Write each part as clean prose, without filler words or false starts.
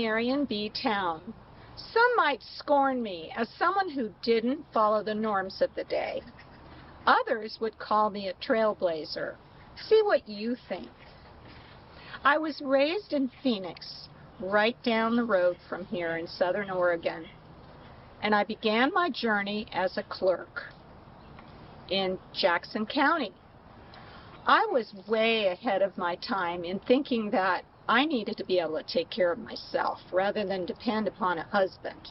Marian Towne. Some might scorn me as someone who didn't follow the norms of the day. Others would call me a trailblazer. See what you think. I was raised in Phoenix, right down the road from here in Southern Oregon, and I began my journey as a clerk in Jackson County. I was way ahead of my time in thinking that I needed to be able to take care of myself rather than depend upon a husband.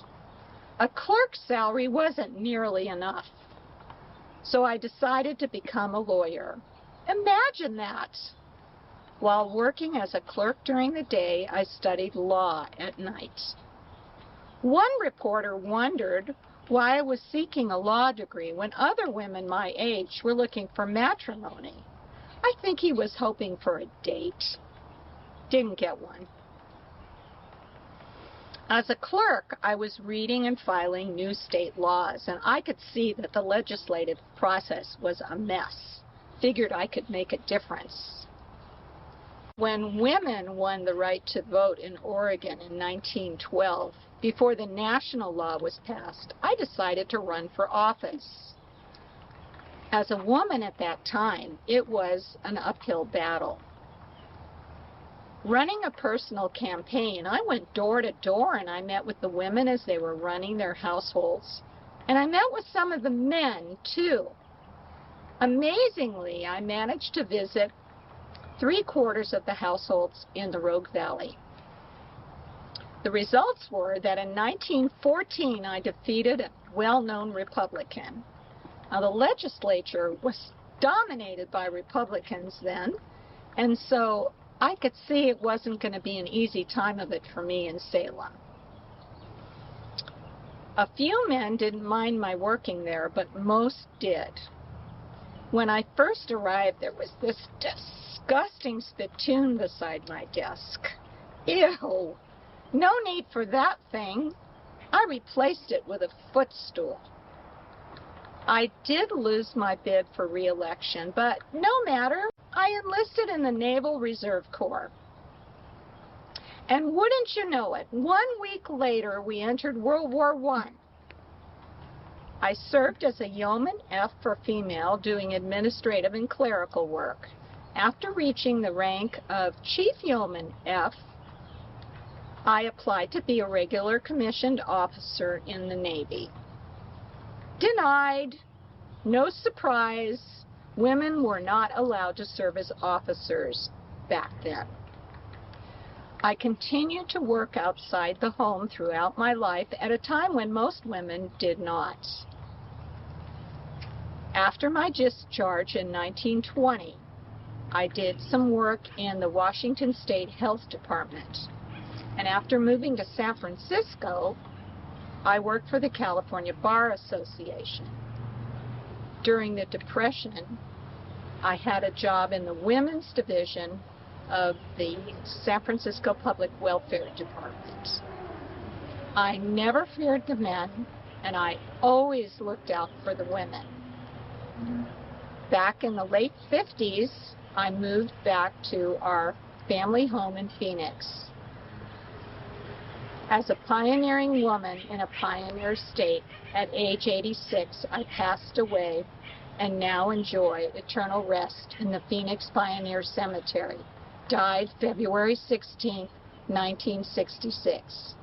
A clerk's salary wasn't nearly enough, so I decided to become a lawyer. Imagine that! While working as a clerk during the day, I studied law at night. One reporter wondered why I was seeking a law degree when other women my age were looking for matrimony. I think he was hoping for a date. Didn't get one. As a clerk, I was reading and filing new state laws, and I could see that the legislative process was a mess. Figured I could make a difference. When women won the right to vote in Oregon in 1912, before the national law was passed, I decided to run for office. As a woman at that time, it was an uphill battle. Running a personal campaign, I went door to door and I met with the women as they were running their households. And I met with some of the men, too. Amazingly, I managed to visit 3/4 of the households in the Rogue Valley. The results were that in 1914, I defeated a well-known Republican. Now, the legislature was dominated by Republicans then, and so I could see it wasn't going to be an easy time of it for me in Salem. A few men didn't mind my working there, but most did. When I first arrived, there was this disgusting spittoon beside my desk. Ew! No need for that thing. I replaced it with a footstool. I did lose my bid for re-election, but no matter. I enlisted in the Naval Reserve Corps. And wouldn't you know it, 1 week later we entered World War I. I served as a Yeoman F for female doing administrative and clerical work. After reaching the rank of Chief Yeoman F, I applied to be a regular commissioned officer in the Navy. Denied. No surprise. Women were not allowed to serve as officers back then. I continued to work outside the home throughout my life at a time when most women did not. After my discharge in 1920, I did some work in the Washington State Health Department. And after moving to San Francisco, I worked for the California Bar Association. During the Depression, I had a job in the women's division of the San Francisco Public Welfare Department. I never feared the men, and I always looked out for the women. Back in the late 50s, I moved back to our family home in Phoenix. As a pioneering woman in a pioneer state, at age 86, I passed away and now enjoy eternal rest in the Phoenix Pioneer Cemetery. Died February 16, 1966.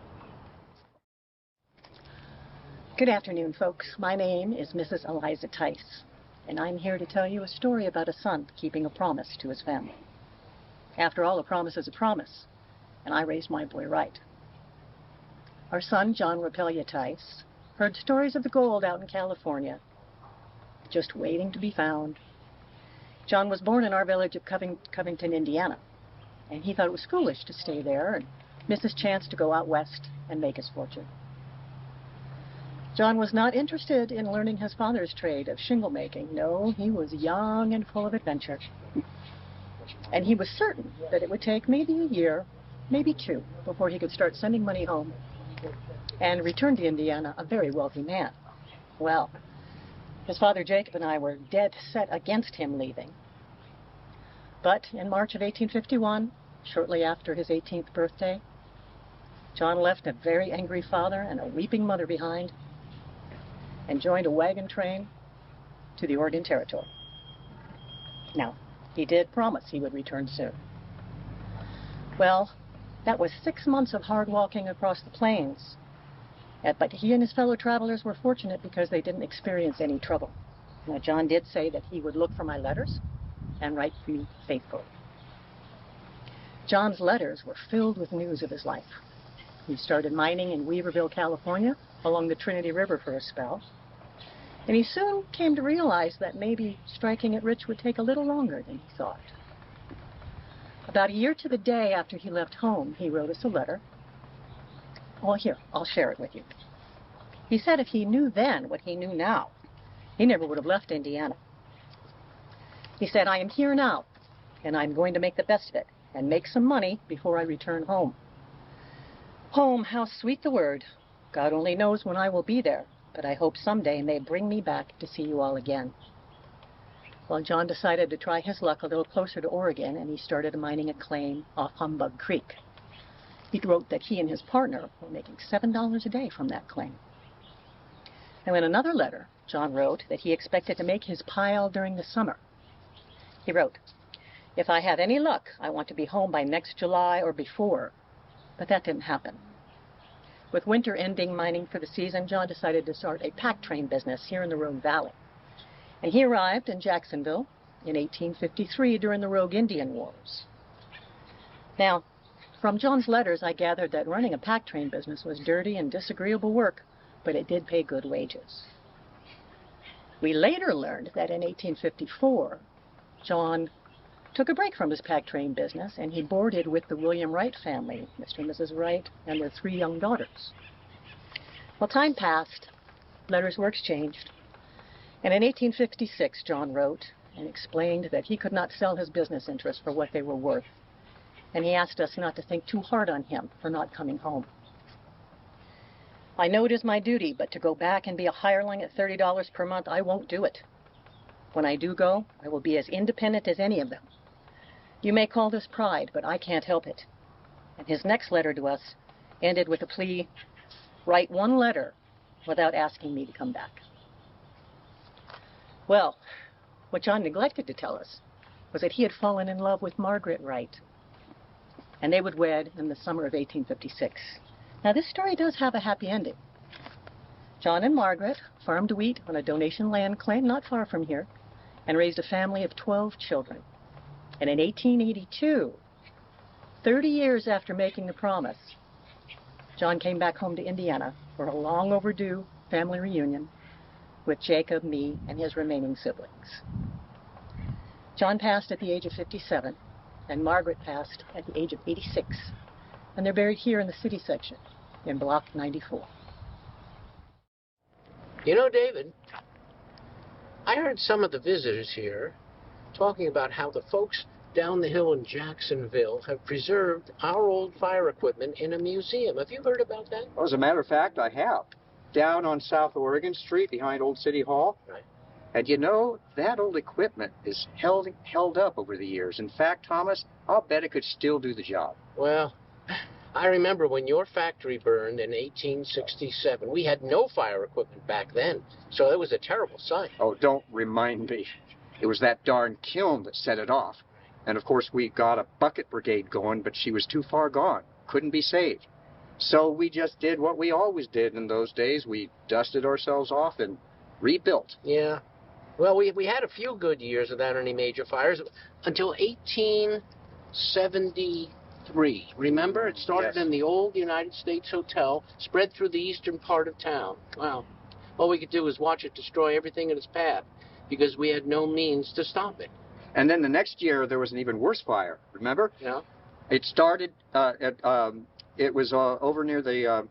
Good afternoon, folks. My name is Mrs. Elisa Tice, and I'm here to tell you a story about a son keeping a promise to his family. After all, a promise is a promise, and I raised my boy right. Our son, John Rappelia Tice, heard stories of the gold out in California, just waiting to be found. John was born in our village of Covington, Indiana, and he thought it was foolish to stay there and miss his chance to go out west and make his fortune. John was not interested in learning his father's trade of shingle making. No, he was young and full of adventure. And he was certain that it would take maybe a year, maybe 2, before he could start sending money home and return to Indiana a very wealthy man. Well, his father Jacob and I were dead set against him leaving. But in March of 1851, shortly after his 18th birthday, John left a very angry father and a weeping mother behind and joined a wagon train to the Oregon Territory. Now, he did promise he would return soon. Well, that was 6 months of hard walking across the plains. But he and his fellow travelers were fortunate because they didn't experience any trouble. Now, John did say that he would look for my letters and write me faithfully. John's letters were filled with news of his life. He started mining in Weaverville, California, along the Trinity River for a spell. And he soon came to realize that maybe striking it rich would take a little longer than he thought. About a year to the day after he left home, he wrote us a letter. Oh, here, I'll share it with you. He said if he knew then what he knew now, he never would have left Indiana. He said, I am here now, and I'm going to make the best of it and make some money before I return home. Home, how sweet the word. God only knows when I will be there, but I hope someday may bring me back to see you all again. Well, John decided to try his luck a little closer to Oregon, and he started mining a claim off Humbug Creek. He wrote that he and his partner were making $7 a day from that claim. And in another letter, John wrote that he expected to make his pile during the summer. He wrote, if I have any luck, I want to be home by next July or before. But that didn't happen. With winter ending mining for the season, John decided to start a pack train business here in the Rogue Valley. And he arrived in Jacksonville in 1853 during the Rogue Indian Wars. Now, from John's letters, I gathered that running a pack train business was dirty and disagreeable work, but it did pay good wages. We later learned that in 1854, John took a break from his pack train business, and he boarded with the William Wright family, Mr. and Mrs. Wright, and their 3 young daughters. Well, time passed, letters were exchanged, and in 1856, John wrote and explained that he could not sell his business interests for what they were worth, and he asked us not to think too hard on him for not coming home. I know it is my duty, but to go back and be a hireling at $30 per month, I won't do it. When I do go, I will be as independent as any of them. You may call this pride, but I can't help it. And his next letter to us ended with a plea, write 1 letter without asking me to come back. Well, what John neglected to tell us was that he had fallen in love with Margaret Wright, and they would wed in the summer of 1856. Now, this story does have a happy ending. John and Margaret farmed wheat on a donation land claim not far from here and raised a family of 12 children. And in 1882, 30 years after making the promise, John came back home to Indiana for a long overdue family reunion with Jacob, me, and his remaining siblings. John passed at the age of 57, and Margaret passed at the age of 86, and they're buried here in the city section in Block 94. You know, David, I heard some of the visitors here talking about how the folks down the hill in Jacksonville have preserved our old fire equipment in a museum. Have you heard about that? Well, as a matter of fact, I have. Down on South Oregon Street behind Old City Hall. Right. And you know, that old equipment is held up over the years. In fact, Thomas, I'll bet it could still do the job. Well, I remember when your factory burned in 1867. We had no fire equipment back then, so it was a terrible sight. Oh, don't remind me. It was that darn kiln that set it off. And of course, we got a bucket brigade going, but she was too far gone. Couldn't be saved. So we just did what we always did in those days. We dusted ourselves off and rebuilt. Yeah. Well, we had a few good years without any major fires until 1873. Remember? It started Yes. in the old United States Hotel, spread through the eastern part of town. Wow. All we could do was watch it destroy everything in its path because we had no means to stop it. And then the next year, there was an even worse fire. Remember? Yeah. It started it was over near the,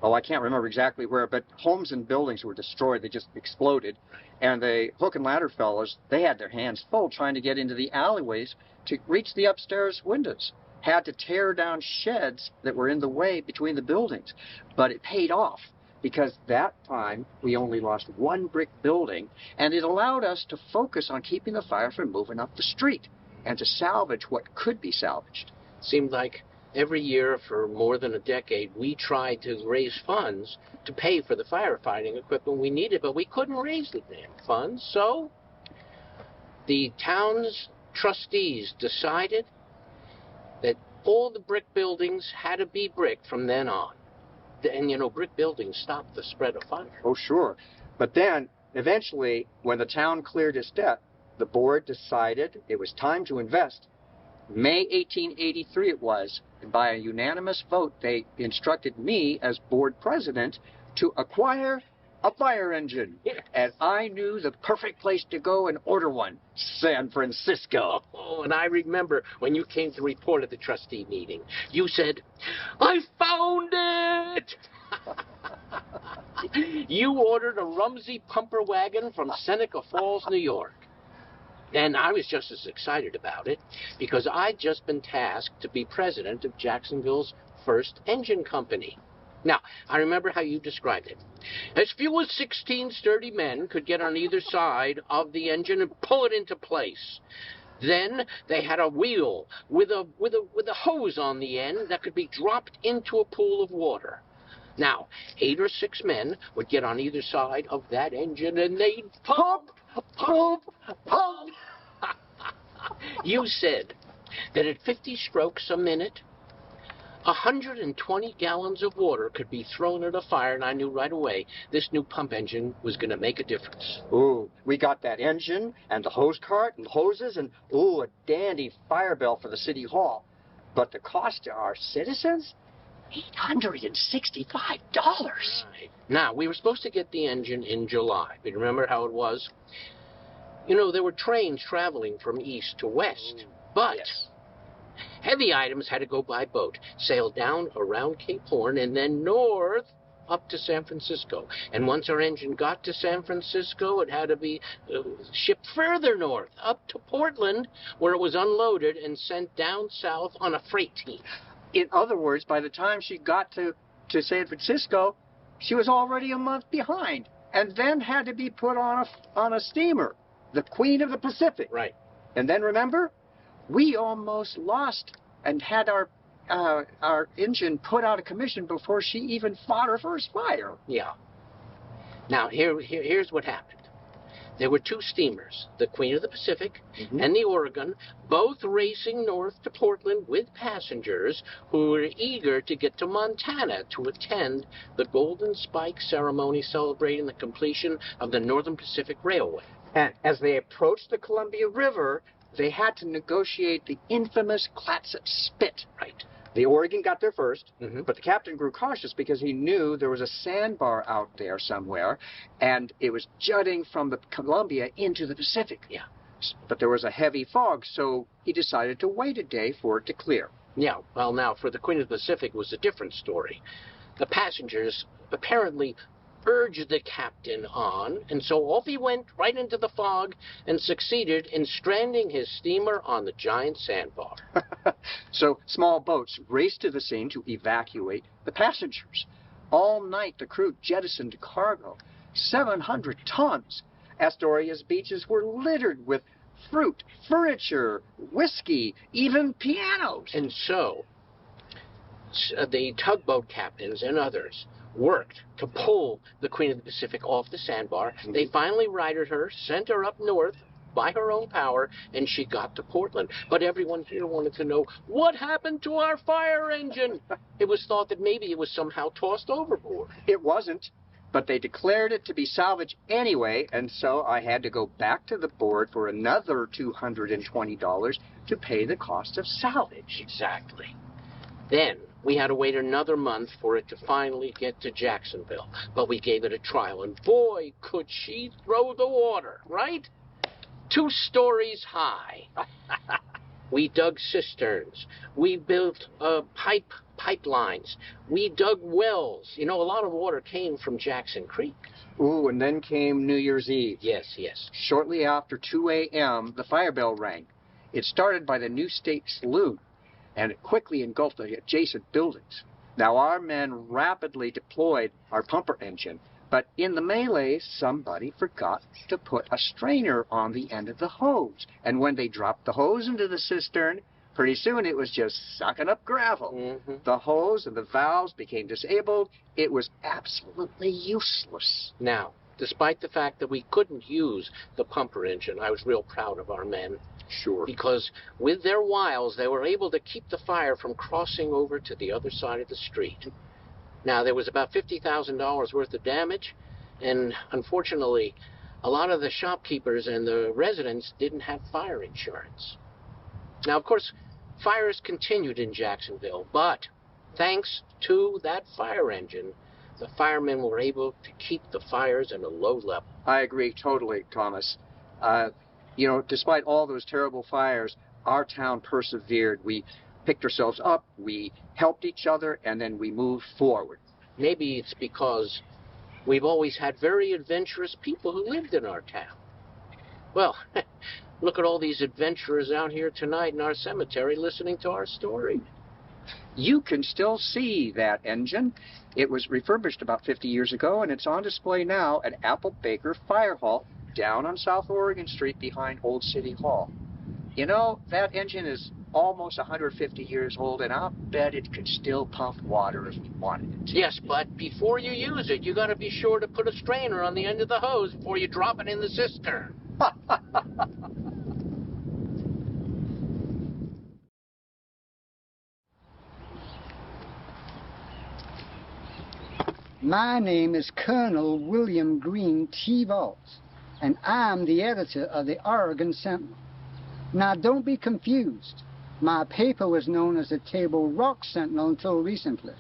I can't remember exactly where, but homes and buildings were destroyed. They just exploded. And the hook and ladder fellows, they had their hands full trying to get into the alleyways to reach the upstairs windows. Had to tear down sheds that were in the way between the buildings. But it paid off because that time we only lost 1 brick building, and it allowed us to focus on keeping the fire from moving up the street and to salvage what could be salvaged. Seemed like Every year for more than a decade, we tried to raise funds to pay for the firefighting equipment we needed, but we couldn't raise the damn funds. So the town's trustees decided that all the brick buildings had to be brick from then on. And, you know, brick buildings stopped the spread of fire. Oh, sure. But then, eventually, when the town cleared its debt, the board decided it was time to invest. May 1883 it was, and by a unanimous vote, they instructed me as board president to acquire a fire engine. Yes. And I knew the perfect place to go and order one, San Francisco. Oh, and I remember when you came to report at the trustee meeting, you said, "I found it!" You ordered a Rumsey pumper wagon from Seneca Falls, New York. And I was just as excited about it because I'd just been tasked to be president of Jacksonville's first engine company. Now, I remember how you described it. As few as 16 sturdy men could get on either side of the engine and pull it into place. Then they had a wheel with a hose on the end that could be dropped into a pool of water. Now, 8 or 6 men would get on either side of that engine and they'd pump, pump, pump. You said that at 50 strokes a minute, 120 gallons of water could be thrown at a fire, and I knew right away this new pump engine was going to make a difference. Ooh, we got that engine and the hose cart and hoses and, ooh, a dandy fire bell for the city hall. But the cost to our citizens? $865. Right. Now, we were supposed to get the engine in July. But remember how it was? You know, there were trains traveling from east to west. But Yes. heavy items had to go by boat, sail down around Cape Horn, and then north up to San Francisco. And once our engine got to San Francisco, it had to be shipped further north, up to Portland, where it was unloaded and sent down south on a freight team. In other words, by the time she got to San Francisco, she was already a month behind, and then had to be put on a steamer, the Queen of the Pacific. Right. And then remember, we almost lost and had our engine put out of commission before she even fought her first fire. Yeah. Now, here's what happened. There were 2 steamers, the Queen of the Pacific and the Oregon, both racing north to Portland with passengers who were eager to get to Montana to attend the Golden Spike ceremony celebrating the completion of the Northern Pacific Railway. And as they approached the Columbia River, they had to negotiate the infamous Clatsop Spit. Right. The Oregon got there first, Mhm. but the captain grew cautious because he knew there was a sandbar out there somewhere, and it was jutting from the Columbia into the Pacific. Yeah. But there was a heavy fog, so he decided to wait a day for it to clear. Yeah, well, now, for the Queen of the Pacific was a different story. The passengers apparently urged the captain on, and so off he went right into the fog and succeeded in stranding his steamer on the giant sandbar. So small boats raced to the scene to evacuate the passengers. All night the crew jettisoned cargo, 700 tons. Astoria's beaches were littered with fruit, furniture, whiskey, even pianos. And so the tugboat captains and others worked to pull the Queen of the Pacific off the sandbar. They finally righted her, sent her up north by her own power, and she got to Portland. But everyone here wanted to know, what happened to our fire engine? It was thought that maybe it was somehow tossed overboard. It wasn't, but they declared it to be salvage anyway, and so I had to go back to the board for another $220 to pay the cost of salvage. Exactly. Then we had to wait another month for it to finally get to Jacksonville. But we gave it a trial, and boy, could she throw the water, right? 2 stories high. We dug cisterns. We built pipelines. We dug wells. You know, a lot of water came from Jackson Creek. Ooh, and then came New Year's Eve. Yes, yes. Shortly after 2 a.m., the fire bell rang. It started by the New State Saloon, and it quickly engulfed the adjacent buildings. Now, our men rapidly deployed our pumper engine, but in the melee, somebody forgot to put a strainer on the end of the hose. And when they dropped the hose into the cistern, Pretty soon it was just sucking up gravel. Mm-hmm. The hose and the valves became disabled. It was absolutely useless. Now, despite the fact that we couldn't use the pumper engine, I was real proud of our men. Sure. Because with their wiles, they were able to keep the fire from crossing over to the other side of the street. Now, there was about $50,000 worth of damage, and unfortunately, a lot of the shopkeepers and the residents didn't have fire insurance. Now, of course, fires continued in Jacksonville, but thanks to that fire engine, the firemen were able to keep the fires at a low level. I agree totally, Thomas. You know, despite all those terrible fires, our town persevered. We picked ourselves up, we helped each other, and then we moved forward. Maybe it's because we've always had very adventurous people who lived in our town. Well, look at all these adventurers out here tonight in our cemetery listening to our story. You can still see that engine. It was refurbished about 50 years ago, and it's on display now at Apple Baker Fire Hall down on South Oregon Street behind Old City Hall. You know, that engine is almost 150 years old, and I'll bet it could still pump water if we wanted it to. Yes, but before you use it, you got to be sure to put a strainer on the end of the hose before you drop it in the cistern. My name is Colonel William Green T. Vault, and I'm the editor of the Oregon Sentinel. Now, don't be confused. My paper was known as the Table Rock Sentinel until recently.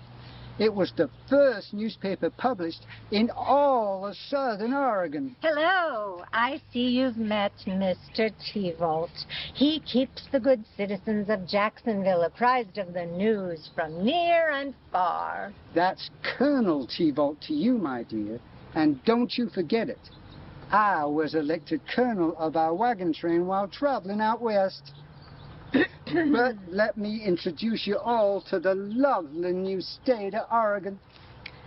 It was the first newspaper published in all of southern Oregon. Hello. I see you've met Mr. T-Vault. He keeps the good citizens of Jacksonville apprised of the news from near and far. That's Colonel T-Vault to you, my dear, and don't you forget it. I was elected colonel of our wagon train while traveling out west. But let me introduce you all to the lovely new state of Oregon.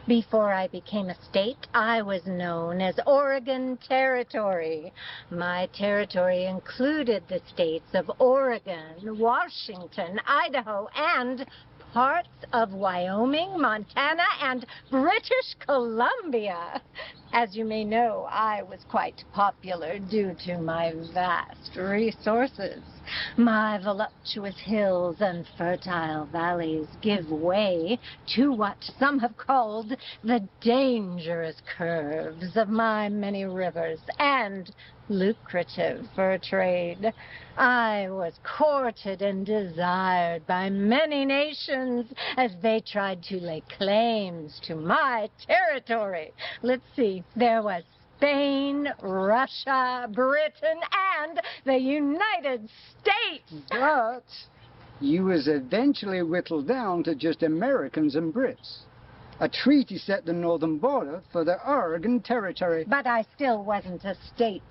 Before I became a state, I was known as Oregon Territory. My territory included the states of Oregon, Washington, Idaho, and parts of Wyoming, Montana, and British Columbia. As you may know, I was quite popular due to my vast resources. My voluptuous hills and fertile valleys give way to what some have called the dangerous curves of my many rivers and lucrative fur trade. I was courted and desired by many nations as they tried to lay claims to my territory. Let's see, there was Spain, Russia, Britain, and the United States. But you was eventually whittled down to just Americans and Brits. A treaty set the northern border for the Oregon Territory. But I still wasn't a state.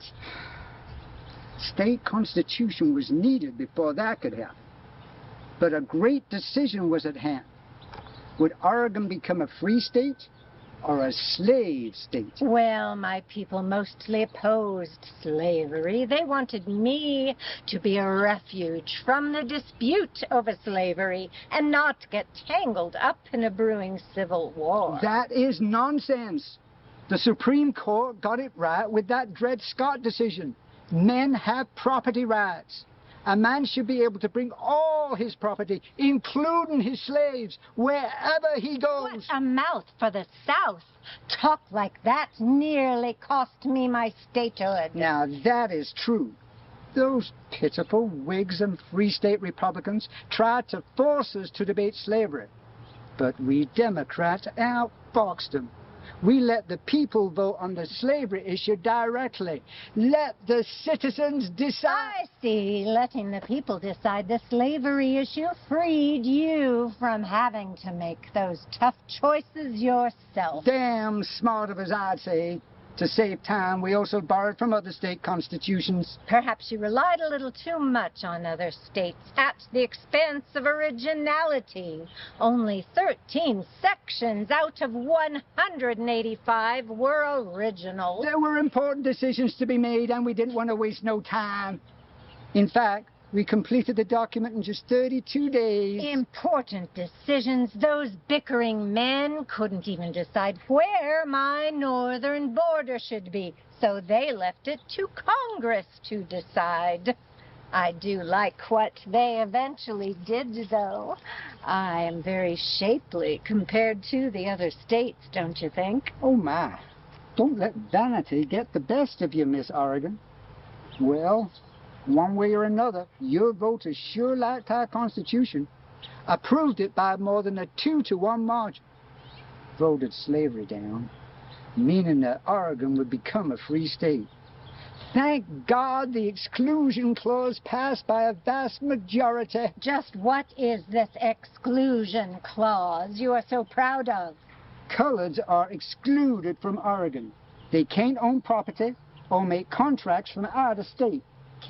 State constitution was needed before that could happen. But a great decision was at hand. Would Oregon become a free state or a slave state? Well, my people mostly opposed slavery. They wanted me to be a refuge from the dispute over slavery and not get tangled up in a brewing civil war. That is nonsense. The Supreme Court got it right with that Dred Scott decision. Men have property rights. A man should be able to bring all his property, including his slaves, wherever he goes. What a mouth for the South. Talk like that nearly cost me my statehood. Now, that is true. Those pitiful Whigs and Free State Republicans tried to force us to debate slavery. But we Democrats outboxed them. We let the people vote on the slavery issue directly. Let the citizens decide. I see. Letting the people decide the slavery issue freed you from having to make those tough choices yourself. Damn smart of us, I'd say. To save time, we also borrowed from other state constitutions. Perhaps you relied a little too much on other states at the expense of originality. Only 13 sections out of 185 were original. There were important decisions to be made, and we didn't want to waste no time. In fact, We completed the document in just 32 days. Important decisions. Those bickering men couldn't even decide where my northern border should be, so they left it to Congress to decide. I do like what they eventually did, though. I am very shapely compared to the other states, don't you think? Oh, my. Don't let vanity get the best of you, Miss Oregon. Well, one way or another, your voters sure liked our Constitution. Approved it by more than a 2-to-1 margin. Voted slavery down, meaning that Oregon would become a free state. Thank God the exclusion clause passed by a vast majority. Just what is this exclusion clause you are so proud of? Coloreds are excluded from Oregon. They can't own property or make contracts from out of state.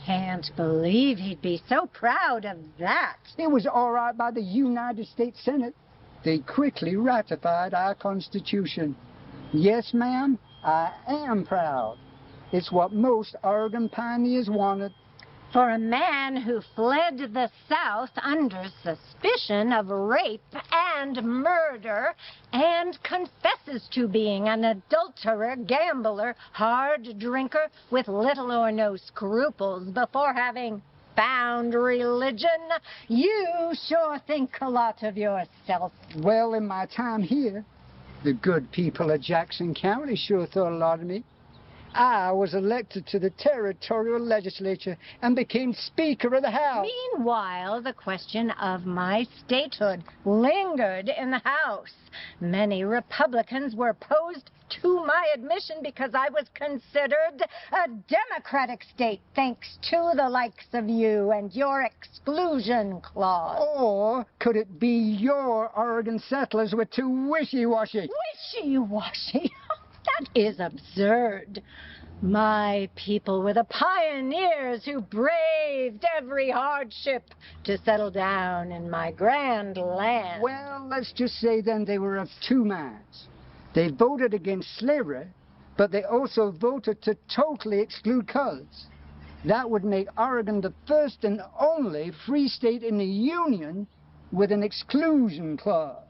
Can't believe he'd be so proud of that. It was all right by the United States Senate. They quickly ratified our Constitution. Yes, ma'am, I am proud. It's what most Oregon pioneers wanted. For a man who fled the South under suspicion of rape and murder and confesses to being an adulterer, gambler, hard drinker with little or no scruples before having found religion, you sure think a lot of yourself. Well, in my time here, the good people of Jackson County sure thought a lot of me. I was elected to the territorial legislature and became Speaker of the House. Meanwhile, the question of my statehood lingered in the House. Many Republicans were opposed to my admission because I was considered a Democratic state, thanks to the likes of you and your exclusion clause. Or could it be your Oregon settlers were too wishy-washy? Wishy-washy? That is absurd. My people were the pioneers who braved every hardship to settle down in my grand land. Well, let's just say then they were of two minds. They voted against slavery, but they also voted to totally exclude colors. That would make Oregon the first and only free state in the Union with an exclusion clause.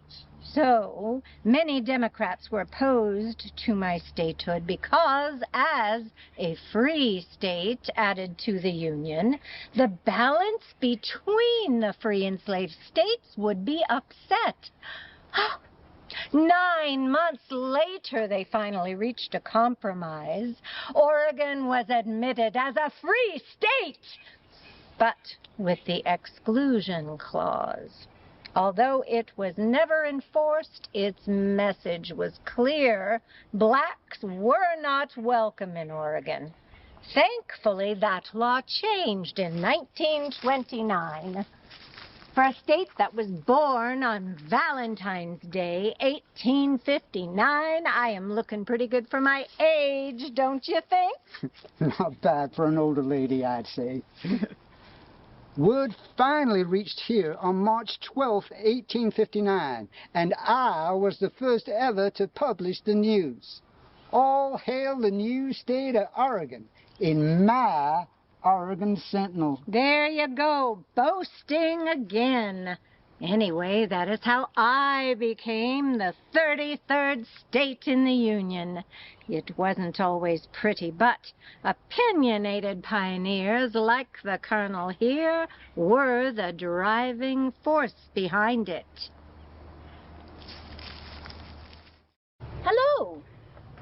So, many Democrats were opposed to my statehood because, as a free state added to the Union, the balance between the free and enslaved states would be upset. 9 months later, they finally reached a compromise. Oregon was admitted as a free state, but with the exclusion clause. Although it was never enforced, its message was clear. Blacks were not welcome in Oregon. Thankfully, that law changed in 1929. For a state that was born on Valentine's Day, 1859, I am looking pretty good for my age, don't you think? Not bad for an older lady, I'd say. Word finally reached here on March 12, 1859, and I was the first ever to publish the news. All hail the new state of Oregon in my Oregon Sentinel. There you go, boasting again. Anyway, that is how I became the 33rd state in the Union. It wasn't always pretty, but opinionated pioneers like the Colonel here were the driving force behind it. Hello,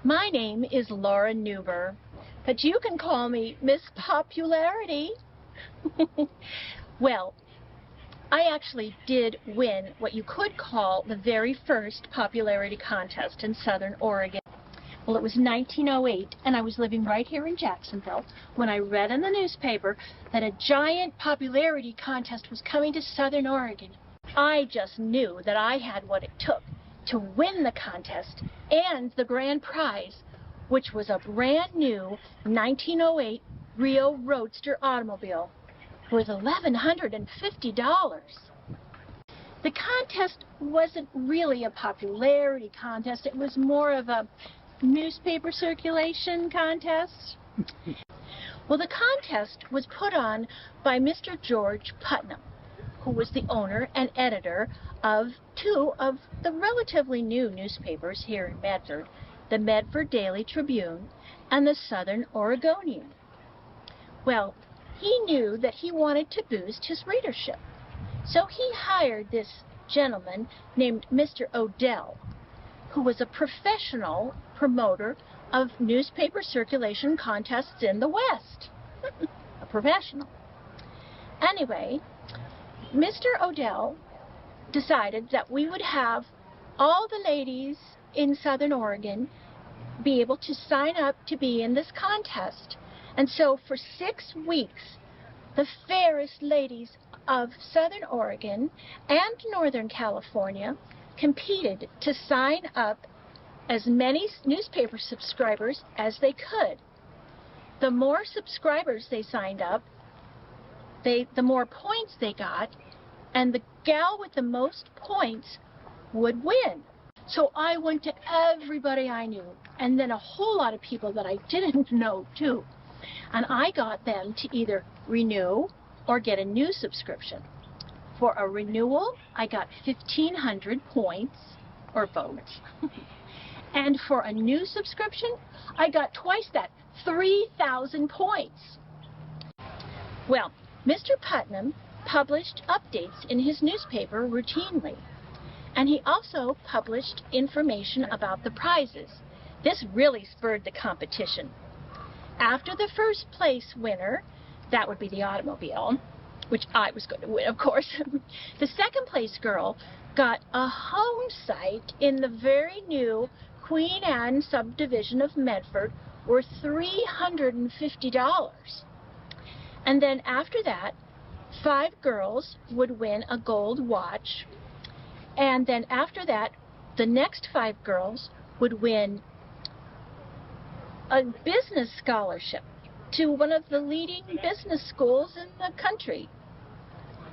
my name is Laura Neuber, but you can call me Miss Popularity. Well, I actually did win what you could call the very first popularity contest in Southern Oregon. Well, it was 1908, and I was living right here in Jacksonville when I read in the newspaper that a giant popularity contest was coming to Southern Oregon. I just knew that I had what it took to win the contest and the grand prize, which was a brand new 1908 Rio Roadster automobile worth $1,150. The contest wasn't really a popularity contest. It was more of a newspaper circulation contest. Well, the contest was put on by Mr. George Putnam, who was the owner and editor of two of the relatively new newspapers here in Medford, the Medford Daily Tribune and the Southern Oregonian. Well, he knew that he wanted to boost his readership, so he hired this gentleman named Mr. Odell, who was a professional promoter of newspaper circulation contests in the West. A professional. Anyway, Mr. Odell decided that we would have all the ladies in Southern Oregon be able to sign up to be in this contest. And so for 6 weeks, the fairest ladies of Southern Oregon and Northern California competed to sign up as many newspaper subscribers as they could. The more subscribers they signed up, the more points they got, and the gal with the most points would win. So I went to everybody I knew, and then a whole lot of people that I didn't know too. And I got them to either renew or get a new subscription. For a renewal, I got 1,500 points, or votes. And for a new subscription, I got twice that, 3,000 points. Well, Mr. Putnam published updates in his newspaper routinely, and he also published information about the prizes. This really spurred the competition. After the first place winner, that would be the automobile, which I was going to win, of course, the second place girl got a home site in the very new Queen Anne subdivision of Medford worth $350. And then after that, 5 girls would win a gold watch. And then after that, the next 5 girls would win a business scholarship to one of the leading business schools in the country.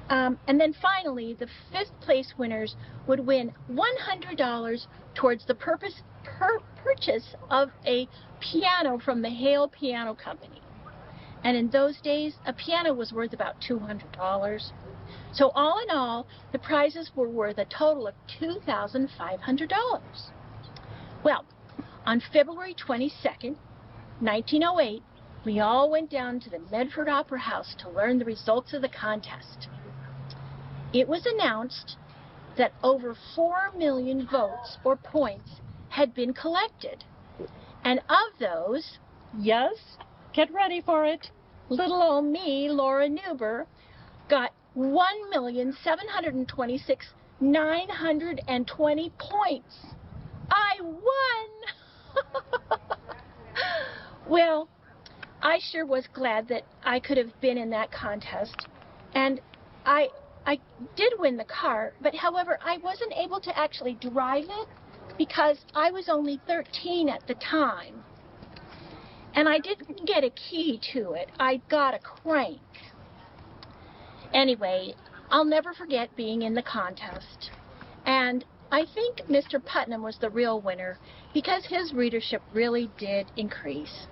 And then finally, the 5th place winners would win $100 towards the purchase of a piano from the Hale Piano Company. And in those days, a piano was worth about $200. So all in all, the prizes were worth a total of $2,500. Well, on February 22nd, 1908, we all went down to the Medford Opera House to learn the results of the contest. It was announced that over 4 million votes or points had been collected. And of those, yes, get ready for it, little old me, Laura Neuber, got 1,726,920 points. I won! Well, I sure was glad that I could have been in that contest. And I did win the car, but however, I wasn't able to actually drive it because I was only 13 at the time. And I didn't get a key to it. I got a crank. Anyway, I'll never forget being in the contest. And I think Mr. Putnam was the real winner because his readership really did increase.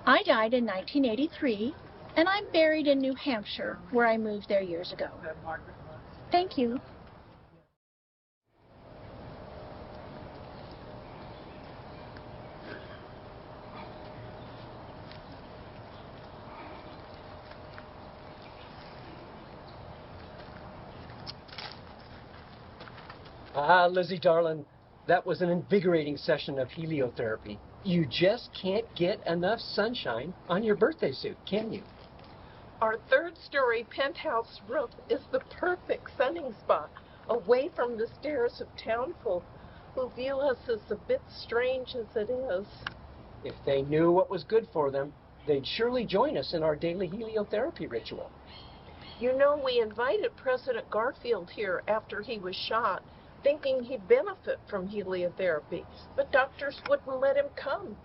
I died in 1983, and I'm buried in New Hampshire, where I moved there years ago. Thank you. Ah, Lizzie, darling, that was an invigorating session of heliotherapy. You just can't get enough sunshine on your birthday suit, can you? Our 3rd-story penthouse roof is the perfect sunning spot, away from the stares of townfolk who view us as a bit strange as it is. If they knew what was good for them, they'd surely join us in our daily heliotherapy ritual. You know, we invited President Garfield here after he was shot, thinking he'd benefit from heliotherapy, but doctors wouldn't let him come.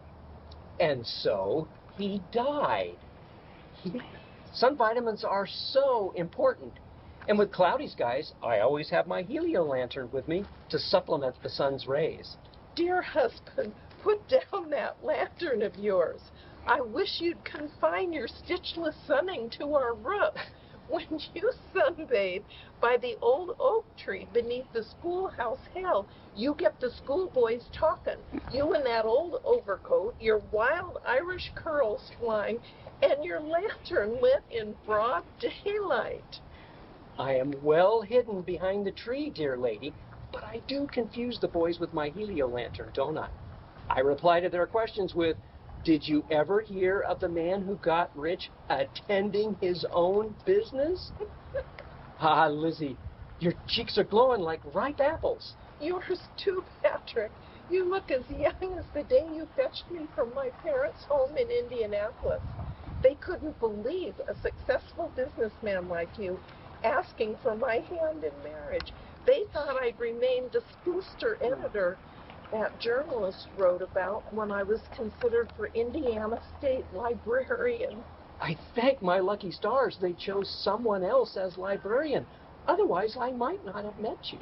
And so he died. Sun vitamins are so important. And with cloudy skies, I always have my helio lantern with me to supplement the sun's rays. Dear husband, put down that lantern of yours. I wish you'd confine your stitchless sunning to our roof. When you sunbathe by the old oak tree beneath the schoolhouse hill, you get the schoolboys talking. You in that old overcoat, your wild Irish curls flying, and your lantern lit in broad daylight. I am well hidden behind the tree, dear lady, but I do confuse the boys with my helio lantern, don't I? I reply to their questions with, "Did you ever hear of the man who got rich attending his own business?" Ah, Lizzie, your cheeks are glowing like ripe apples. Yours too, Patrick. You look as young as the day you fetched me from my parents' home in Indianapolis. They couldn't believe a successful businessman like you asking for my hand in marriage. They thought I'd remain the spooster editor that journalist wrote about when I was considered for Indiana State Librarian. I thank my lucky stars they chose someone else as librarian. Otherwise, I might not have met you.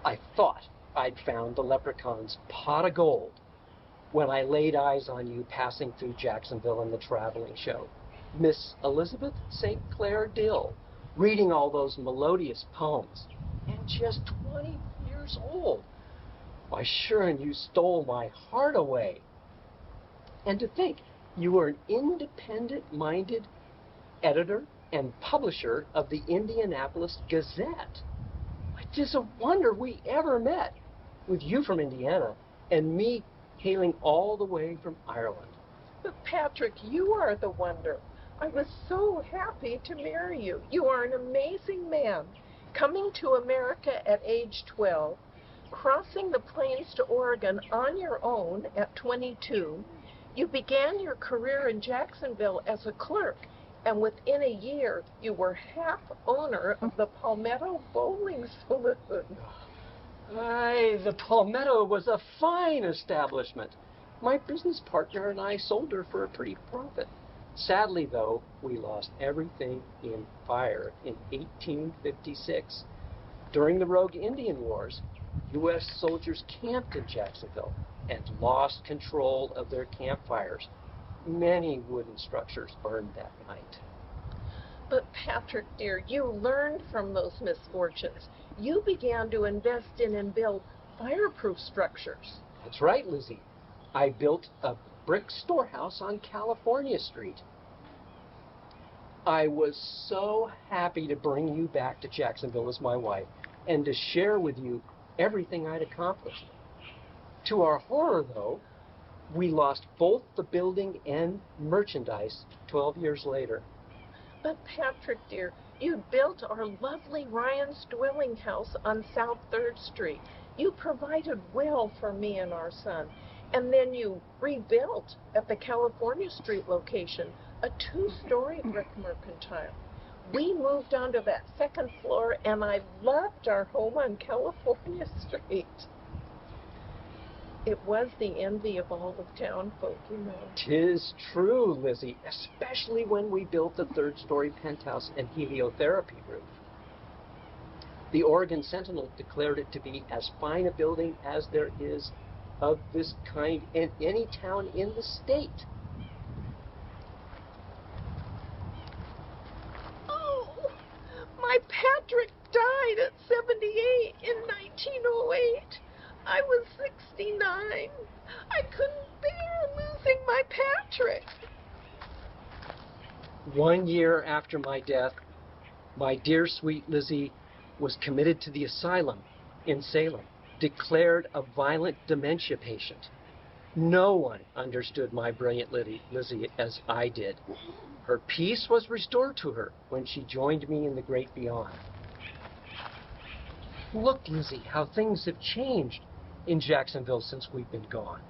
I thought I'd found the leprechaun's pot of gold when I laid eyes on you passing through Jacksonville in the traveling show. Miss Elizabeth St. Clair Dill, reading all those melodious poems, and just 20 years old. Why, sure, and you stole my heart away. And to think, you were an independent-minded editor and publisher of the Indianapolis Gazette. It is a wonder we ever met, with you from Indiana and me hailing all the way from Ireland. But Patrick, you are the wonder. I was so happy to marry you. You are an amazing man. Coming to America at age 12, crossing the plains to Oregon on your own at 22, you began your career in Jacksonville as a clerk, and within a year you were half owner of the Palmetto Bowling Saloon. Aye, the Palmetto was a fine establishment. My business partner and I sold her for a pretty profit. Sadly, though, we lost everything in fire in 1856. During the Rogue Indian Wars, U.S. soldiers camped in Jacksonville and lost control of their campfires. Many wooden structures burned that night. But Patrick, dear, you learned from those misfortunes. You began to invest in and build fireproof structures. That's right, Lizzie. I built a brick storehouse on California Street. I was so happy to bring you back to Jacksonville as my wife and to share with you everything I'd accomplished. To our horror, though, we lost both the building and merchandise 12 years later. But Patrick, dear, you built our lovely Ryan's dwelling house on South 3rd Street. You provided well for me and our son. And then you rebuilt at the California Street location a 2-story brick mercantile. We moved onto that 2nd floor, and I loved our home on California Street. It was the envy of all the town folk, you know. 'Tis true, Lizzie, especially when we built the 3rd-story penthouse and heliotherapy roof. The Oregon Sentinel declared it to be as fine a building as there is of this kind in any town in the state. Oh, my Patrick died at 78 in 1908. I was 69. I couldn't bear losing my Patrick. 1 year after my death, my dear sweet Lizzie was committed to the asylum in Salem, declared a violent dementia patient. No one understood my brilliant Lizzie as I did. Her peace was restored to her when she joined me in the great beyond. Look, Lizzie, how things have changed in Jacksonville since we've been gone.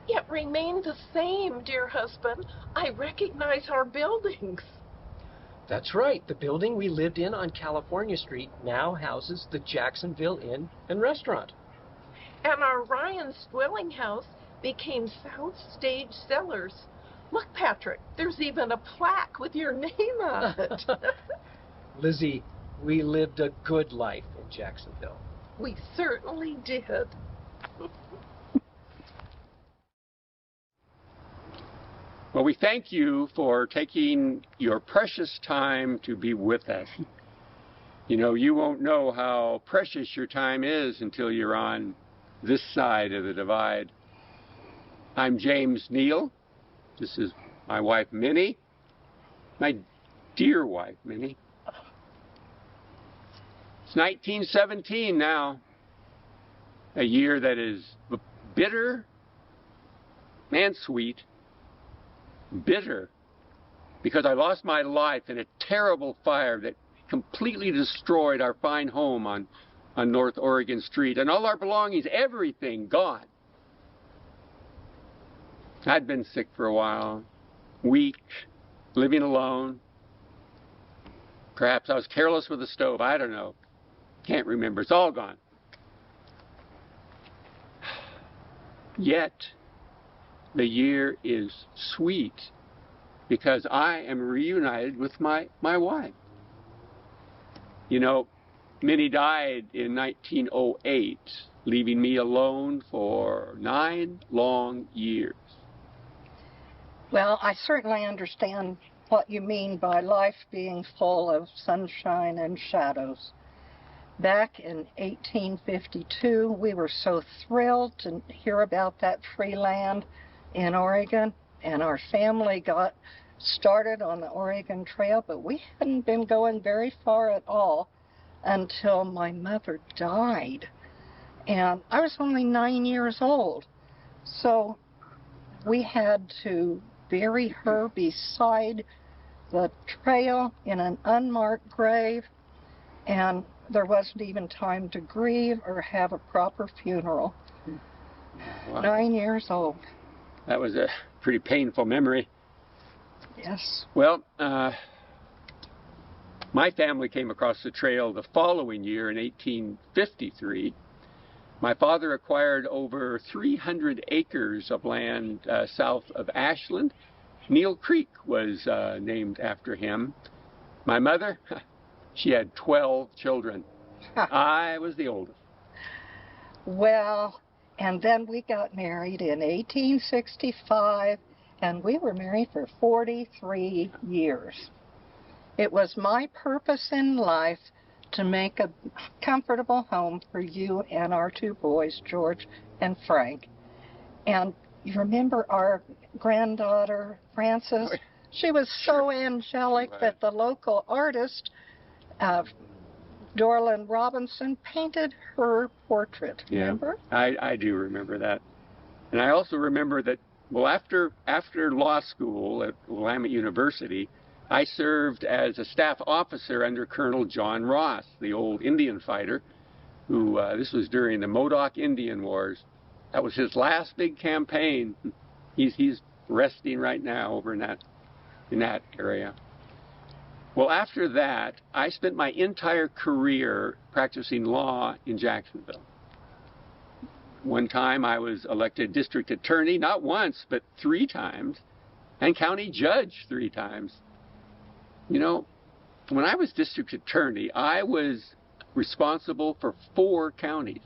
Yet remain the same, dear husband. I recognize our buildings. That's right. The building we lived in on California Street now houses the Jacksonville Inn and Restaurant. And our Ryan's dwelling house became South Stage Cellars. Look, Patrick, there's even a plaque with your name on it. Lizzie, we lived a good life in Jacksonville. We certainly did. Well, we thank you for taking your precious time to be with us. You know, you won't know how precious your time is until you're on this side of the divide. I'm James Neal. This is my wife, Minnie. My dear wife, Minnie. It's 1917 now. A year that is bitter and sweet. Bitter because I lost my life in a terrible fire that completely destroyed our fine home on North Oregon Street, and all our belongings, everything gone. I'd been sick for a while, weak, living alone. Perhaps I was careless with the stove. I don't know. Can't remember. It's all gone. Yet, the year is sweet because I am reunited with my wife. You know, Minnie died in 1908, leaving me alone for 9 long years. Well, I certainly understand what you mean by life being full of sunshine and shadows. Back in 1852, we were so thrilled to hear about that free land in Oregon, and our family got started on the Oregon Trail, but we hadn't been going very far at all until my mother died. And I was only 9 years old, so we had to bury her beside the trail in an unmarked grave, and there wasn't even time to grieve or have a proper funeral. Wow. 9 years old. That was a pretty painful memory. Yes. Well, my family came across the trail the following year in 1853. My father acquired over 300 acres of land south of Ashland. Neal Creek was named after him. My mother, she had 12 children. I was the oldest. Well, and then we got married in 1865, and we were married for 43 years. It was my purpose in life to make a comfortable home for you and our 2 boys, George and Frank. And you remember our granddaughter, Frances? She was so angelic that the local artist, Dorland Robinson, painted her portrait. Remember? Yeah, I do remember that. And I also remember that, well, after law school at Willamette University, I served as a staff officer under Colonel John Ross, the old Indian fighter, who, this was during the Modoc Indian Wars. That was his last big campaign. He's resting right now over in that area. Well, after that, I spent my entire career practicing law in Jacksonville. One time I was elected district attorney, not once, but 3 times, and county judge 3 times. You know, when I was district attorney, I was responsible for 4 counties: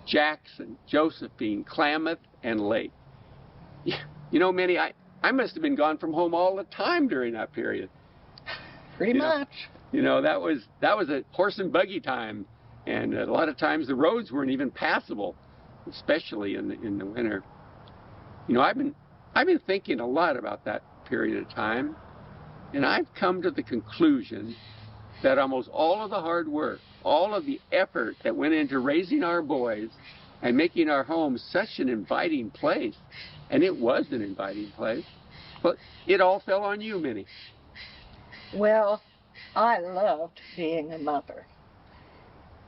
Jackson, Josephine, Klamath, and Lake. You know, Minnie, I must have been gone from home all the time during that period. Pretty much. You know, that was a horse and buggy time, and a lot of times the roads weren't even passable, especially in the winter. You know, I've been thinking a lot about that period of time, and I've come to the conclusion that almost all of the hard work, all of the effort that went into raising our boys and making our home such an inviting place, and it was an inviting place, but it all fell on you, Minnie. Well, I loved being a mother.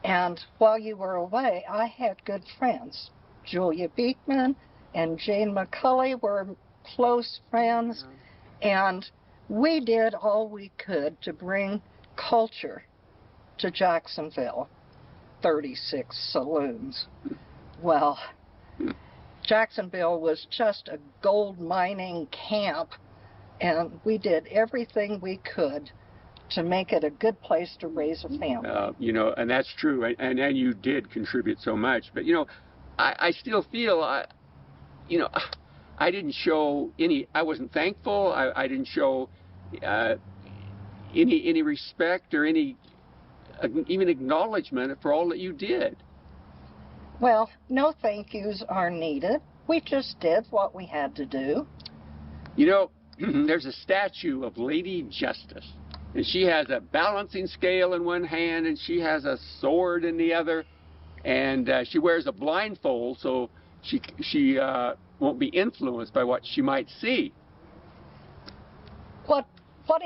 And while you were away, I had good friends. Julia Beekman and Jane McCulley were close friends, and we did all we could to bring culture to Jacksonville. 36 saloons. Well, Jacksonville was just a gold mining camp, and we did everything we could to make it a good place to raise a family. You know, and that's true, and you did contribute so much. But, you know, I still feel, you know, I didn't show any, I wasn't thankful, I didn't show any respect or any even acknowledgement for all that you did. Well, no thank yous are needed. We just did what we had to do. You know, there's a statue of Lady Justice, and she has a balancing scale in one hand, and she has a sword in the other, and she wears a blindfold so she won't be influenced by what she might see. What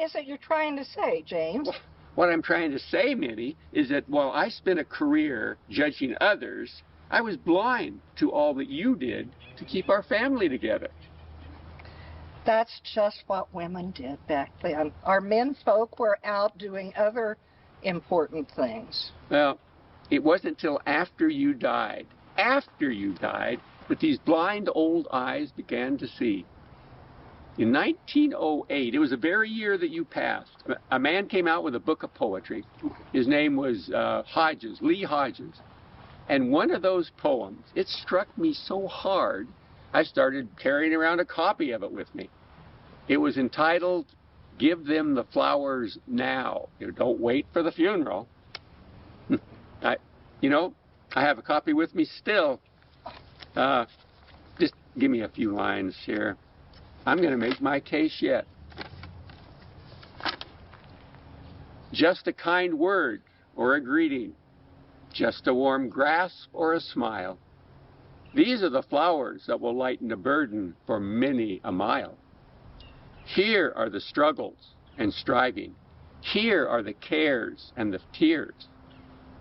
is it you're trying to say, James? Well, what I'm trying to say, Minnie, is that while I spent a career judging others, I was blind to all that you did to keep our family together. That's just what women did back then. Our men folk were out doing other important things. Well, it wasn't until after you died, that these blind old eyes began to see. In 1908, it was the very year that you passed, a man came out with a book of poetry. His name was Lee Hodges. And one of those poems, it struck me so hard, I started carrying around a copy of it with me. It was entitled, "Give Them the Flowers Now. Don't wait for the funeral." I have a copy with me still. Just give me a few lines here. I'm going to make my case yet. Just a kind word or a greeting. Just a warm grasp or a smile. These are the flowers that will lighten a burden for many a mile. Here are the struggles and striving. Here are the cares and the tears.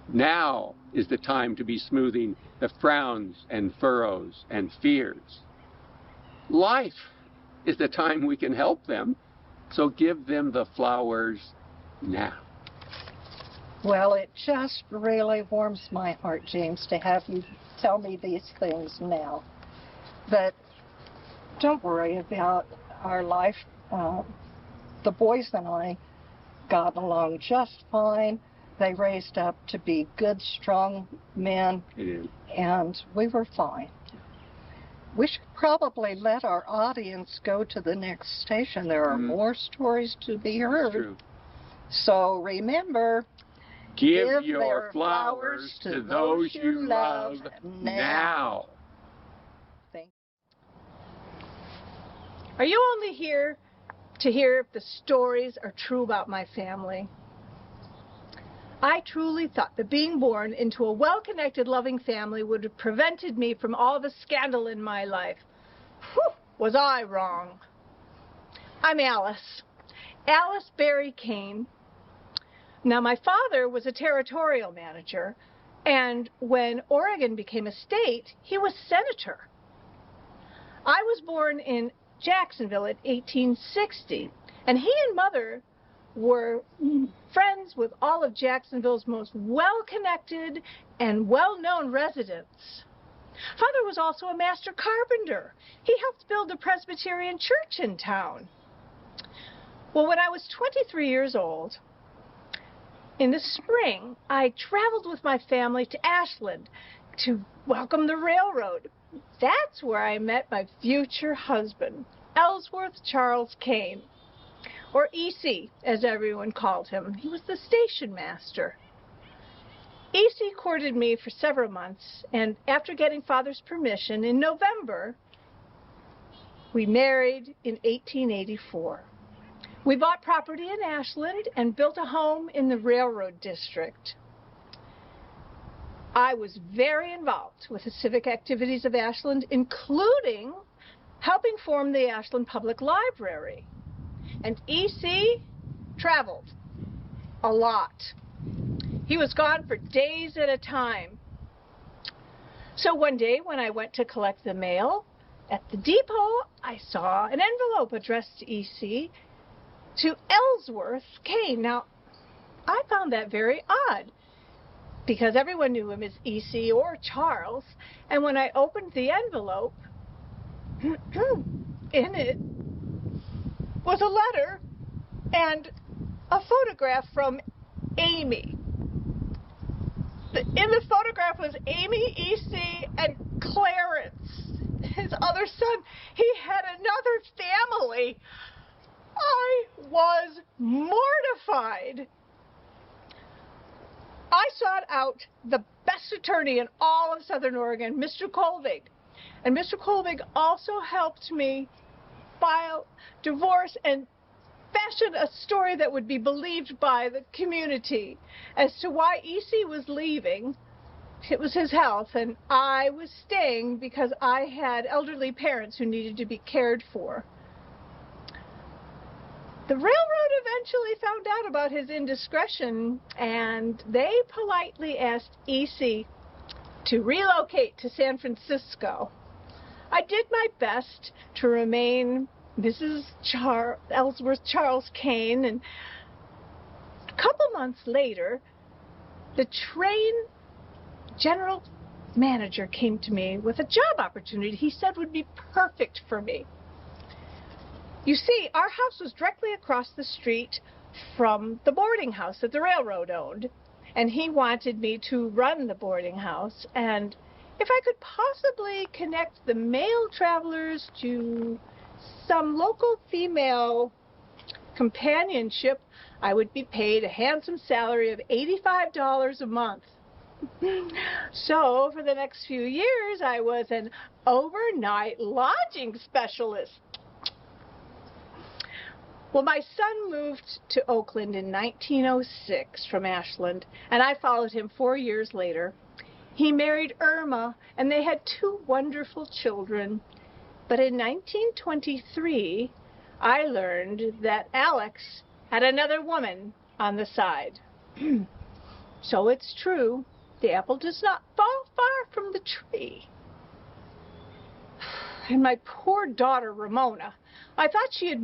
Now is the time to be smoothing the frowns and furrows and fears. Life is the time we can help them, so give them the flowers now. Well, it just really warms my heart, James, to have you tell me these things now. But don't worry about our life. The boys and I got along just fine. They raised up to be good, strong men, and we were fine. We should probably let our audience go to the next station. There are more stories to be heard. True. So remember, give your flowers to those you love now. Thank you. Are you only here to hear if the stories are true about my family? I truly thought that being born into a well-connected, loving family would have prevented me from all the scandal in my life. Whew, was I wrong? I'm Alice Barry Kane. Now, my father was a territorial manager, and when Oregon became a state, he was senator. I was born in Jacksonville in 1860, and he and Mother were friends with all of Jacksonville's most well-connected and well-known residents. Father was also a master carpenter. He helped build a Presbyterian church in town. Well, when I was 23 years old, in the spring, I traveled with my family to Ashland to welcome the railroad. That's where I met my future husband, Ellsworth Charles Kane, or E.C., as everyone called him. He was the station master. E.C. courted me for several months, and after getting Father's permission in November, we married in 1884. We bought property in Ashland and built a home in the railroad district. I was very involved with the civic activities of Ashland, including helping form the Ashland Public Library. And E.C. traveled a lot. He was gone for days at a time. So one day when I went to collect the mail at the depot, I saw an envelope addressed to E.C. to Ellsworth Kane. Now, I found that very odd, because everyone knew him as E.C. or Charles. And when I opened the envelope, in it was a letter and a photograph from Amy. In the photograph was Amy, E.C., and Clarence. his other son, he had another family. I was mortified. I sought out the best attorney in all of Southern Oregon, Mr. Colvig. And Mr. Colvig also helped me file divorce and fashion a story that would be believed by the community as to why E.C. was leaving. It was his health, and I was staying because I had elderly parents who needed to be cared for. The railroad eventually found out about his indiscretion, and they politely asked E.C. to relocate to San Francisco. I did my best to remain Mrs. Ellsworth Charles Kane, and a couple months later, the train general manager came to me with a job opportunity he said would be perfect for me. You see, our house was directly across the street from the boarding house that the railroad owned, and he wanted me to run the boarding house, and if I could possibly connect the male travelers to some local female companionship, I would be paid a handsome salary of $85 a month. So, for the next few years, I was an overnight lodging specialist. Well, my son moved to Oakland in 1906 from Ashland, and I followed him 4 years later. He married Irma, and they had 2 wonderful children. But in 1923, I learned that Alex had another woman on the side. So it's true, the apple does not fall far from the tree. And my poor daughter, Ramona, I thought she had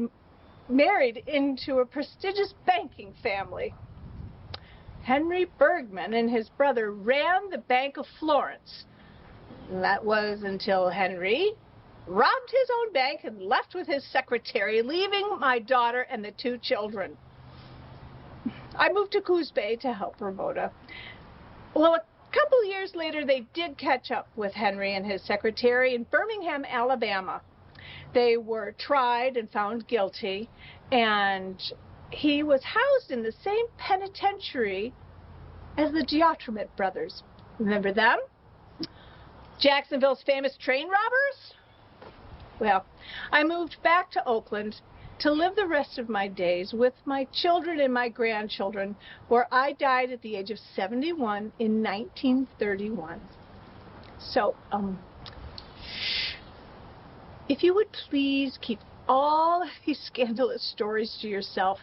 married into a prestigious banking family. Henry Bergman and his brother ran the Bank of Florence. And that was until Henry robbed his own bank and left with his secretary, leaving my daughter and the 2 children. I moved to Coos Bay to help Ramona. Well, a couple years later, they did catch up with Henry and his secretary in Birmingham, Alabama. They were tried and found guilty, and he was housed in the same penitentiary as the Diotremit brothers. Remember them? Jacksonville's famous train robbers? Well, I moved back to Oakland to live the rest of my days with my children and my grandchildren, where I died at the age of 71 in 1931. So, if you would please keep all of these scandalous stories to yourself,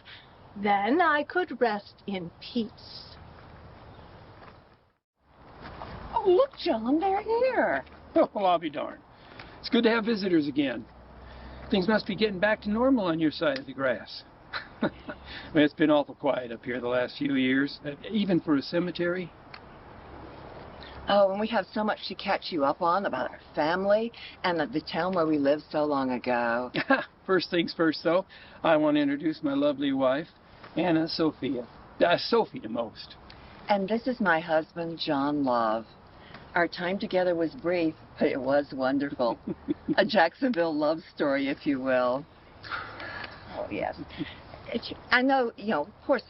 then I could rest in peace. Oh, look, John, they're here. Oh, well, I'll be darned. It's good to have visitors again. Things must be getting back to normal on your side of the grass. Well, it's been awful quiet up here the last few years, even for a cemetery. Oh, and we have so much to catch you up on about our family and the town where we lived so long ago. First things first, though, I want to introduce my lovely wife, Anna Sophia. Sophie to most. And this is my husband, John Love. Our time together was brief, but it was wonderful. A Jacksonville love story, if you will. Oh, yes. I know, of course,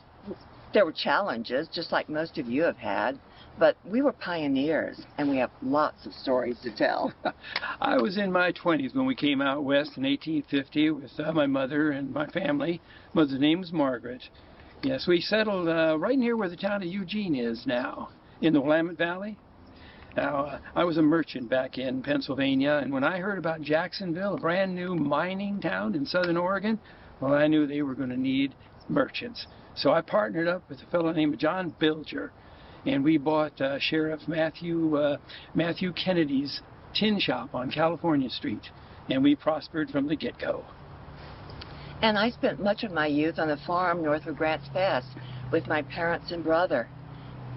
there were challenges, just like most of you have had. But we were pioneers, and we have lots of stories to tell. I was in my 20s when we came out west in 1850 with my mother and my family. Mother's name was Margaret. Yes, we settled right near where the town of Eugene is now, in the Willamette Valley. Now, I was a merchant back in Pennsylvania, and when I heard about Jacksonville, a brand new mining town in southern Oregon, well, I knew they were going to need merchants. So I partnered up with a fellow named John Bilger, and we bought Sheriff Matthew Kennedy's tin shop on California Street, and we prospered from the get-go. And I spent much of my youth on a farm north of Grants Pass with my parents and brother.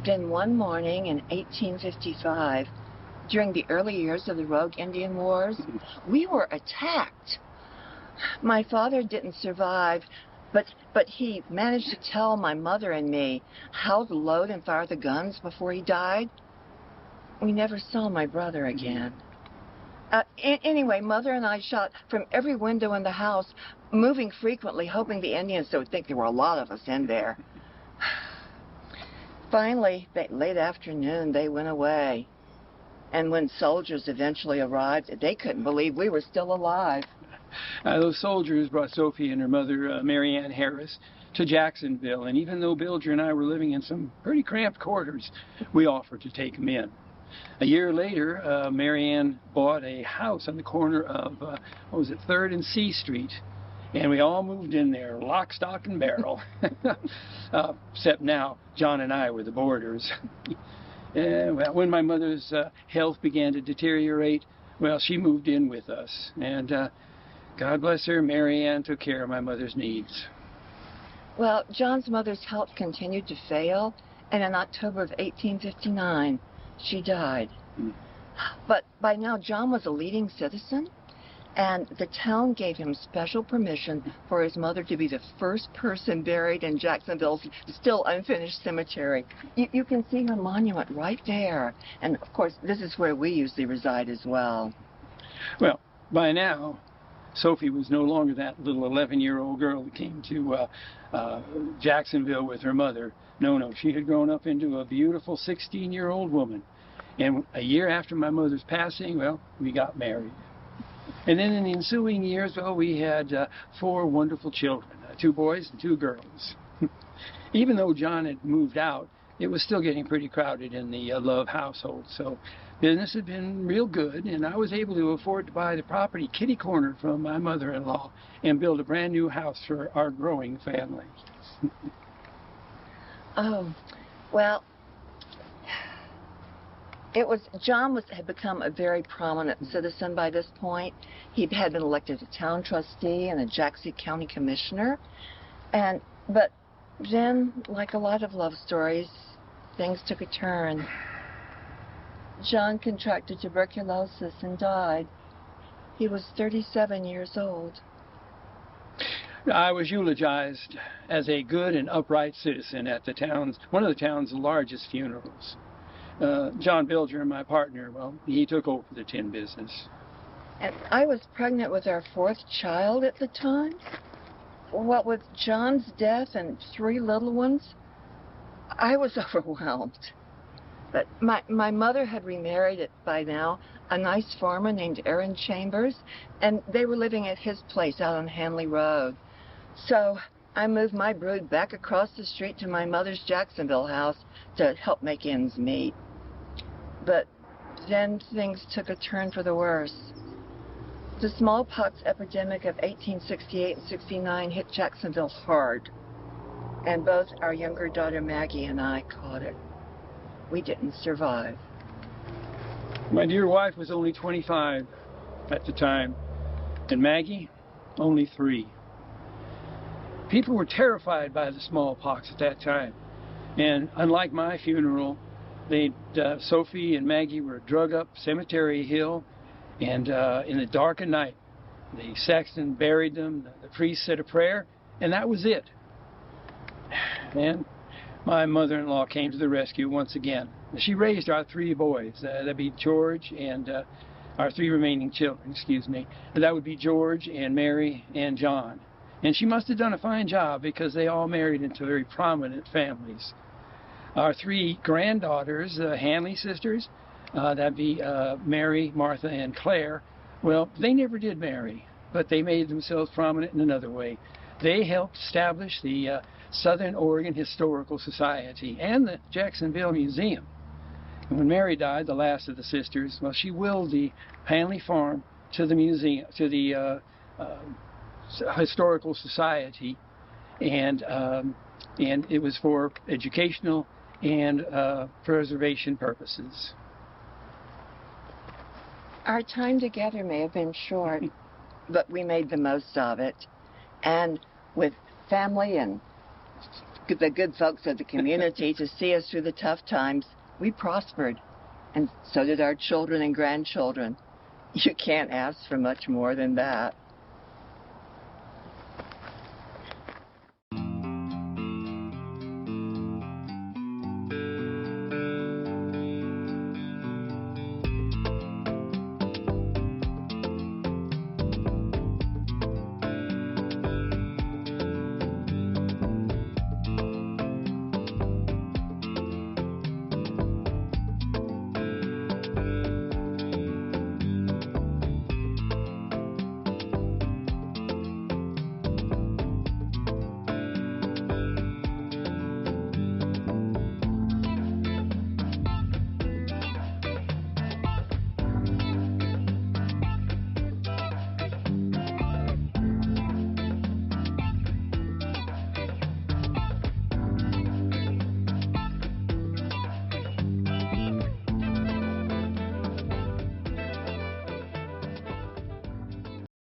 Then one morning in 1855, during the early years of the Rogue Indian Wars, we were attacked. My father didn't survive, but he managed to tell my mother and me how to load and fire the guns before he died. We never saw my brother again. Anyway, Mother and I shot from every window in the house, moving frequently, hoping the Indians would think there were a lot of us in there. Finally, late afternoon, they went away. And when soldiers eventually arrived, they couldn't believe we were still alive. Those soldiers brought Sophia and her mother, Marian Harris, to Jacksonville, and even though Bilger and I were living in some pretty cramped quarters, we offered to take them in. A year later, Marian bought a house on the corner of, 3rd and C Street, and we all moved in there, lock, stock, and barrel. Except now, John and I were the boarders. Well, when my mother's health began to deteriorate, well, she moved in with us, and God bless her, Marian took care of my mother's needs. Well, John's mother's health continued to fail, and in October of 1859, she died. But by now, John was a leading citizen, and the town gave him special permission for his mother to be the first person buried in Jacksonville's still unfinished cemetery. You can see her monument right there, and of course, this is where we usually reside as well. Well, by now, Sophie was no longer that little 11-year-old girl that came to Jacksonville with her mother. No, she had grown up into a beautiful 16-year-old woman. And a year after my mother's passing, well, we got married. And then in the ensuing years, well, we had 4 wonderful children, 2 boys and 2 girls. Even though John had moved out, it was still getting pretty crowded in the Love household. So business had been real good, and I was able to afford to buy the property kitty corner from my mother-in-law and build a brand new house for our growing family. Oh, well, John had become a very prominent citizen by this point. He had been elected a town trustee and a Jackson County commissioner. But then, like a lot of love stories, things took a turn. John contracted tuberculosis and died. He was 37 years old. I was eulogized as a good and upright citizen at one of the town's largest funerals. John Bilger, my partner, well, he took over the tin business. And I was pregnant with our 4th child at the time. What with John's death and 3 little ones, I was overwhelmed. But my mother had remarried by now a nice farmer named Aaron Chambers, and they were living at his place out on Hanley Road. So I moved my brood back across the street to my mother's Jacksonville house to help make ends meet. But then things took a turn for the worse. The smallpox epidemic of 1868 and 69 hit Jacksonville hard, and both our younger daughter Maggie and I caught it. We didn't survive. My dear wife was only 25 at the time, and Maggie, only 3. People were terrified by the smallpox at that time, and unlike my funeral, Sophie and Maggie were drug up Cemetery Hill, and in the dark of night, the sexton buried them, the priest said a prayer, and that was it. And my mother-in-law came to the rescue once again. She raised our 3 boys. That'd be George and our 3 remaining children, And that would be George and Mary and John. And she must have done a fine job because they all married into very prominent families. Our 3 granddaughters, the Hanley sisters, that'd be Mary, Martha, and Claire. Well, they never did marry, but they made themselves prominent in another way. They helped establish the Southern Oregon Historical Society and the Jacksonville Museum. And when Mary died, the last of the sisters, well, she willed the Hanley farm to the museum, to the Historical Society, and it was for educational and preservation purposes. Our time together may have been short, but we made the most of it. And with family and the good folks of the community to see us through the tough times, we prospered. And so did our children and grandchildren. You can't ask for much more than that.